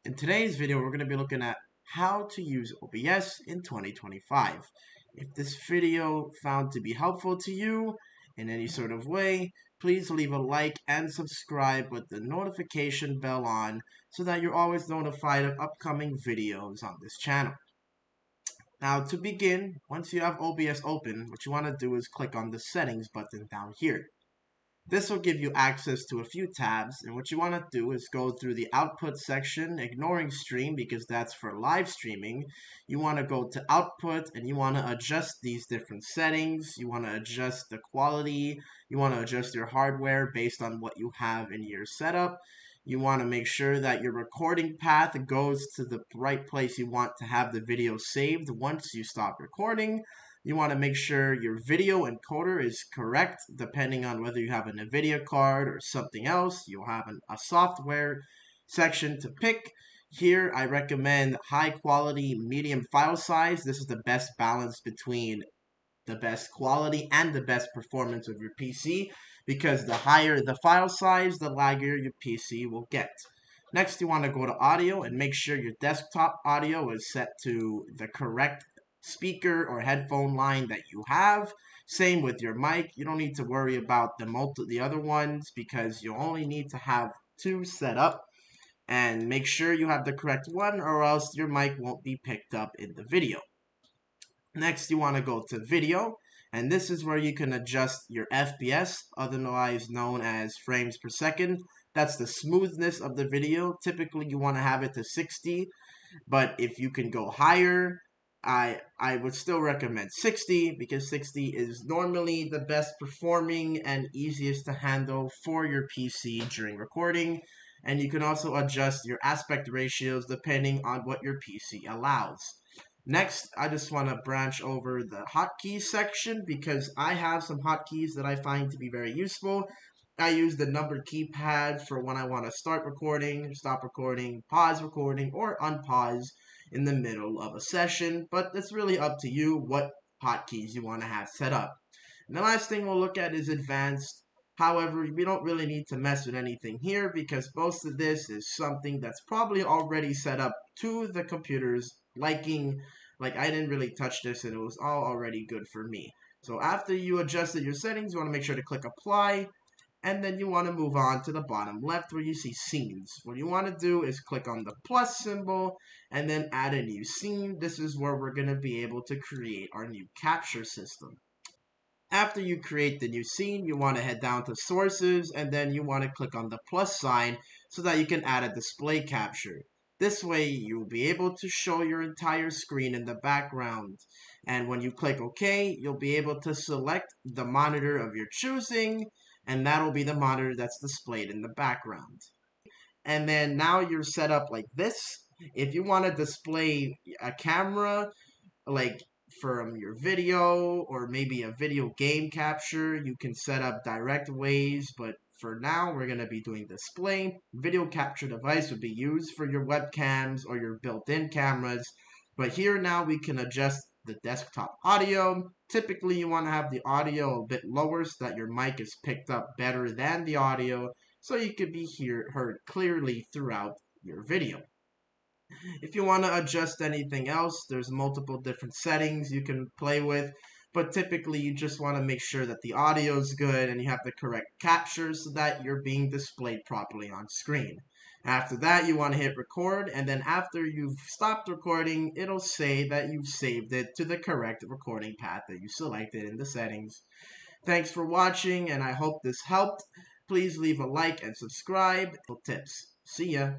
In today's video, we're going to be looking at how to use OBS in 2025. If this video found to be helpful to you in any sort of way, please leave a like and subscribe with the notification bell on so that you're always notified of upcoming videos on this channel. Now to begin, once you have OBS open, what you want to do is click on the settings button down here. This will give you access to a few tabs, and what you want to do is go through the output section, ignoring stream because that's for live streaming. You want to go to output and you want to adjust these different settings. You want to adjust the quality. You want to adjust your hardware based on what you have in your setup. You want to make sure that your recording path goes to the right place you want to have the video saved once you stop recording. You want to make sure your video encoder is correct, depending on whether you have a NVIDIA card or something else. You'll have a software section to pick. Here, I recommend high quality, medium file size. This is the best balance between the best quality and the best performance of your PC, because the higher the file size, the laggier your PC will get. Next, you want to go to audio and make sure your desktop audio is set to the correct speaker or headphone line that you have. Same with your mic. You don't need to worry about the other ones because you only need to have two set up, and make sure you have the correct one or else your mic won't be picked up in the video. Next, you want to go to video, and this is where you can adjust your FPS, otherwise known as frames per second. That's the smoothness of the video. Typically, you want to have it to 60, but if you can go higher, I would still recommend 60 because 60 is normally the best performing and easiest to handle for your PC during recording. And you can also adjust your aspect ratios depending on what your PC allows. Next, I just want to branch over the hotkeys section because I have some hotkeys that I find to be very useful. I use the number keypad for when I want to start recording, stop recording, pause recording, or unpause in the middle of a session, but it's really up to you what hotkeys you want to have set up. And the last thing we'll look at is advanced. However, we don't really need to mess with anything here because most of this is something that's probably already set up to the computer's liking. Like, I didn't really touch this and it was all already good for me. So after you adjusted your settings, you want to make sure to click apply, and then you want to move on to the bottom left where you see scenes. What you want to do is click on the plus symbol and then add a new scene. This is where we're going to be able to create our new capture system. After you create the new scene, you want to head down to sources and then you want to click on the plus sign so that you can add a display capture. This way you'll be able to show your entire screen in the background. And when you click OK, you'll be able to select the monitor of your choosing, and that'll be the monitor that's displayed in the background. And then now you're set up like this. If you want to display a camera, like from your video or maybe a video game capture, you can set up direct ways, but for now we're going to be doing display. Video capture device would be used for your webcams or your built-in cameras, but here now we can adjust the desktop audio. Typically you want to have the audio a bit lower so that your mic is picked up better than the audio, so you could be heard clearly throughout your video. If you want to adjust anything else, there's multiple different settings you can play with, but typically you just want to make sure that the audio is good and you have the correct capture so that you're being displayed properly on screen. After that, you want to hit record, and then after you've stopped recording, it'll say that you've saved it to the correct recording path that you selected in the settings. Thanks for watching, and I hope this helped. Please leave a like and subscribe for tips. See ya!